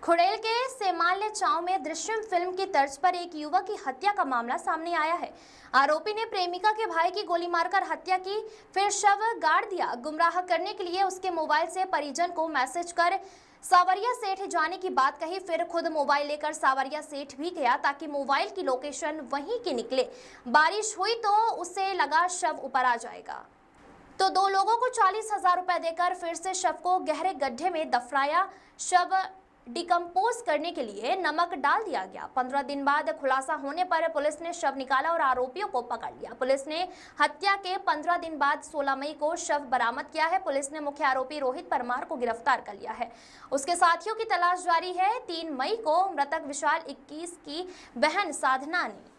खुड़ैल के सेमाल्य चाव में दृश्यम फिल्म की तर्ज पर एक युवक की हत्या का मामला सामने आया है। आरोपी ने प्रेमिका के भाई की गोली मारकर हत्या की, फिर शव गाड़ दिया। गुमराह करने के लिए उसके मोबाइल से परिजन को मैसेज कर सावरिया सेठ जाने की बात कही, फिर खुद मोबाइल लेकर सावरिया सेठ भी गया ताकि मोबाइल की लोकेशन वहीं की निकले। बारिश हुई तो उसे लगा शव ऊपर आ जाएगा, तो दो लोगों को 40,000 रुपए देकर फिर से शव को गहरे गड्ढे में दफनाया। शव डिकम्पोज करने के लिए नमक डाल दिया गया। 15 दिन बाद खुलासा होने पर पुलिस ने शव निकाला और आरोपियों को पकड़ लिया। पुलिस ने हत्या के 15 दिन बाद 16 मई को शव बरामद किया है। पुलिस ने मुख्य आरोपी रोहित परमार को गिरफ्तार कर लिया है। उसके साथियों की तलाश जारी है। 3 मई को मृतक विशाल 21 की बहन साधना ने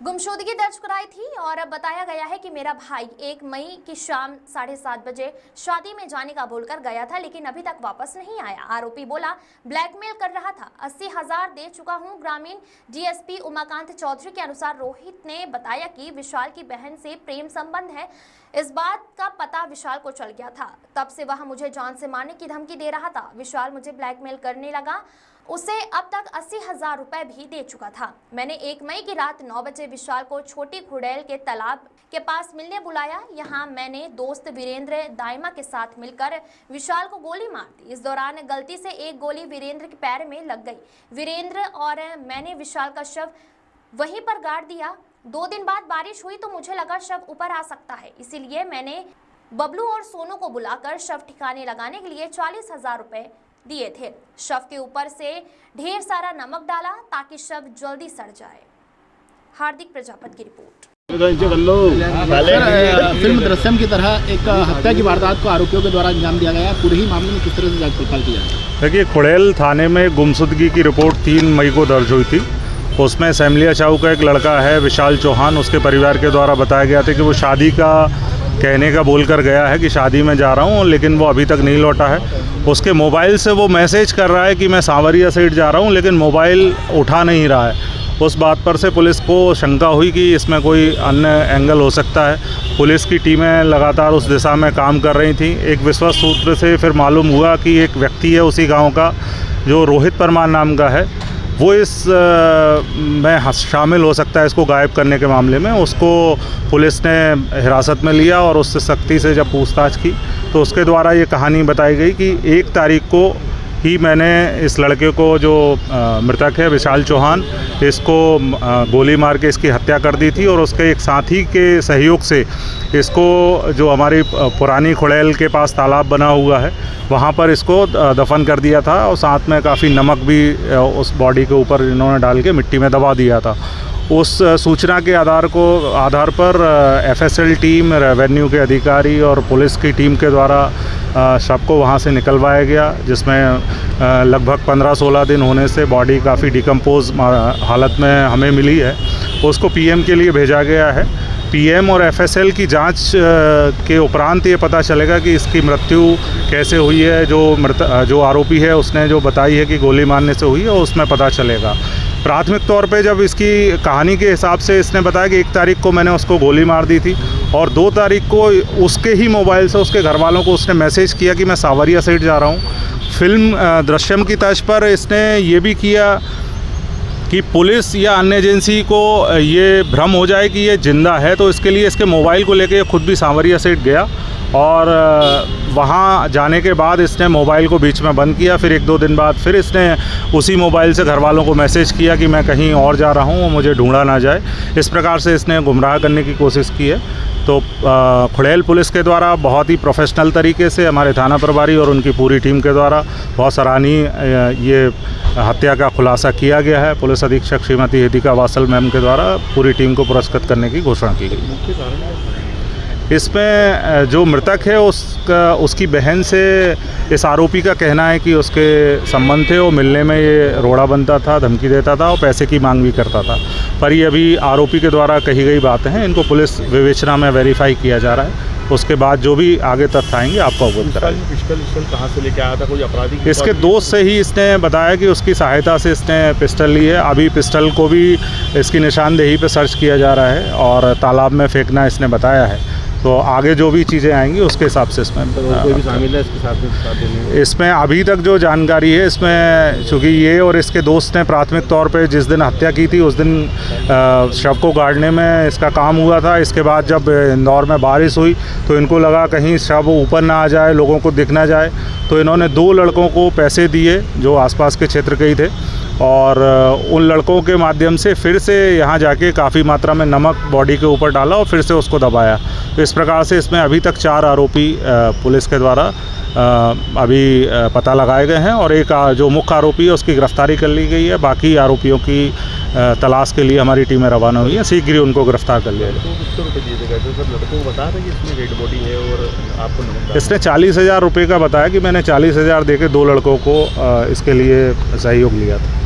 गुमशुदगी दर्ज कराई थी और बताया गया है कि मेरा भाई 1 मई की शाम 7:30 बजे शादी में जाने का बोलकर गया था, लेकिन अभी तक वापस नहीं आया। आरोपी बोला ब्लैकमेल कर रहा था, 80,000 दे चुका हूं। ग्रामीण डीएसपी उमाकांत चौधरी के अनुसार रोहित ने बताया कि विशाल की बहन से प्रेम संबंध है। इस बात का पता विशाल को चल गया था, तब से वह मुझे जान से मारने की धमकी दे रहा था। विशाल मुझे ब्लैकमेल करने लगा। उसे अब तक 80,000 रुपए भी दे चुका था। मैंने 1 मई की रात 9 बजे विशाल को छोटी खुड़ैल के तालाब के पास मिलने बुलाया। यहाँ मैंने दोस्त वीरेंद्र दाइमा के साथ मिलकर विशाल को गोली मार दी। इस दौरान गलती से एक गोली वीरेंद्र के पैर में लग गई। वीरेंद्र और मैंने विशाल का शव वहीं पर गाड़ दिया। 2 दिन बाद बारिश हुई तो मुझे लगा शव ऊपर आ सकता है, इसीलिए मैंने बबलू और सोनू को बुलाकर शव ठिकाने लगाने के लिए 40,000 रुपए दिए थे। शव के ऊपर से ढेर सारा नमक डाला ताकि शव जल्दी सड़ जाए। हार्दिक प्रजापति की रिपोर्ट। फिल्म दृश्यम की तरह एक हत्या की वारदात को आरोपियों के द्वारा अंजाम दिया गया है। पूरे ही मामले में किस तरह से जांच पड़ताल की जाए? देखिए, खुड़ैल थाने में गुमशुदगी की रिपोर्ट 3 मई को दर्ज हुई थी। उसमें सेमलिया चाऊ का एक लड़का है विशाल चौहान, उसके परिवार के द्वारा बताया गया था कि वो शादी का कहने का बोल कर गया है कि शादी में जा रहा हूँ, लेकिन वो अभी तक नहीं लौटा है। उसके मोबाइल से वो मैसेज कर रहा है कि मैं सावरिया साइड जा रहा हूँ, लेकिन मोबाइल उठा नहीं रहा है। उस बात पर से पुलिस को शंका हुई कि इसमें कोई अन्य एंगल हो सकता है। पुलिस की टीमें लगातार उस दिशा में काम कर रही थी। एक विश्वस्त सूत्र से फिर मालूम हुआ कि एक व्यक्ति है उसी गाँव का जो रोहित परमार नाम का है, वो इस में शामिल हो सकता है इसको गायब करने के मामले में। उसको पुलिस ने हिरासत में लिया और उससे सख्ती से जब पूछताछ की तो उसके द्वारा ये कहानी बताई गई कि 1 तारीख को ही मैंने इस लड़के को, जो मृतक है विशाल चौहान, इसको गोली मार के इसकी हत्या कर दी थी और उसके एक साथी के सहयोग से इसको, जो हमारी पुरानी खुड़ैल के पास तालाब बना हुआ है, वहाँ पर इसको दफन कर दिया था और साथ में काफ़ी नमक भी उस बॉडी के ऊपर इन्होंने डाल के मिट्टी में दबा दिया था। उस सूचना के आधार पर एफएसएल टीम, रेवेन्यू के अधिकारी और पुलिस की टीम के द्वारा शव को वहाँ से निकलवाया गया, जिसमें लगभग 15-16 दिन होने से बॉडी काफ़ी डिकम्पोज हालत में हमें मिली है। उसको पीएम के लिए भेजा गया है। पीएम और एफएसएल की जांच के उपरांत ये पता चलेगा कि इसकी मृत्यु कैसे हुई है। जो आरोपी है उसने जो बताई है कि गोली मारने से हुई है, उसमें पता चलेगा। प्राथमिक तौर पे जब इसकी कहानी के हिसाब से इसने बताया कि 1 तारीख को मैंने उसको गोली मार दी थी और 2 तारीख को उसके ही मोबाइल से उसके घर वालों को उसने मैसेज किया कि मैं सावरिया साइड जा रहा हूँ। फिल्म दृश्यम की तर्ज पर इसने ये भी किया कि पुलिस या अन्य एजेंसी को ये भ्रम हो जाए कि ये जिंदा है, तो इसके लिए इसके मोबाइल को लेके खुद भी सावरिया साइड गया और वहाँ जाने के बाद इसने मोबाइल को बीच में बंद किया। फिर 1-2 दिन बाद फिर इसने उसी मोबाइल से घर वालों को मैसेज किया कि मैं कहीं और जा रहा हूँ, मुझे ढूंढा ना जाए। इस प्रकार से इसने गुमराह करने की कोशिश की है। तो खुड़ैल पुलिस के द्वारा बहुत ही प्रोफेशनल तरीके से हमारे थाना प्रभारी और उनकी पूरी टीम के द्वारा बहुत सराहनीय ये हत्या का खुलासा किया गया है। पुलिस अधीक्षक श्रीमती हेदिका वासल मैम के द्वारा पूरी टीम को पुरस्कृत करने की घोषणा की गई। इसमें जो मृतक है उसकी बहन से इस आरोपी का कहना है कि उसके संबंध थे, वो मिलने में ये रोड़ा बनता था, धमकी देता था और पैसे की मांग भी करता था। पर ये अभी आरोपी के द्वारा कही गई बातें हैं, इनको पुलिस विवेचना में वेरीफाई किया जा रहा है। उसके बाद जो भी आगे तथ्य आएंगे आपको अवगत कराएंगे। पिस्टल कहाँ से लेके आया था? कोई अपराधी? इसके दोस्त से ही इसने बताया कि उसकी सहायता से इसने पिस्टल ली है। अभी पिस्टल को भी इसकी निशानदेही पे सर्च किया जा रहा है और तालाब में फेंकना इसने बताया है। तो आगे जो भी चीज़ें आएंगी उसके हिसाब से इसमें कोई भी शामिल है इसके साथ देने में? इसमें अभी तक जो जानकारी है इसमें, चूँकि ये और इसके दोस्त ने प्राथमिक तौर पे जिस दिन हत्या की थी उस दिन शव को गाड़ने में इसका काम हुआ था। इसके बाद जब इंदौर में बारिश हुई तो इनको लगा कहीं शव ऊपर ना आ जाए, लोगों को दिख ना जाए, तो इन्होंने 2 लड़कों को पैसे दिए जो आसपास के क्षेत्र के ही थे, और उन लड़कों के माध्यम से फिर से यहाँ जाके काफ़ी मात्रा में नमक बॉडी के ऊपर डाला और फिर से उसको दबाया। तो इस प्रकार से इसमें अभी तक 4 आरोपी पुलिस के द्वारा अभी पता लगाए गए हैं, और एक जो मुख्य आरोपी है उसकी गिरफ्तारी कर ली गई है। बाकी आरोपियों की तलाश के लिए हमारी टीमें रवाना हुई हैं, शीघ्र ही उनको गिरफ्तार कर लिया जाएगा। कितने रुपये दिए गए थे सर? लड़कों को बता रहे कि इसमें डेड बॉडी है और आपको नमक डालना इसने 40,000 रुपये का बताया कि मैंने 40,000 दे के 2 लड़कों को इसके लिए सहयोग लिया था।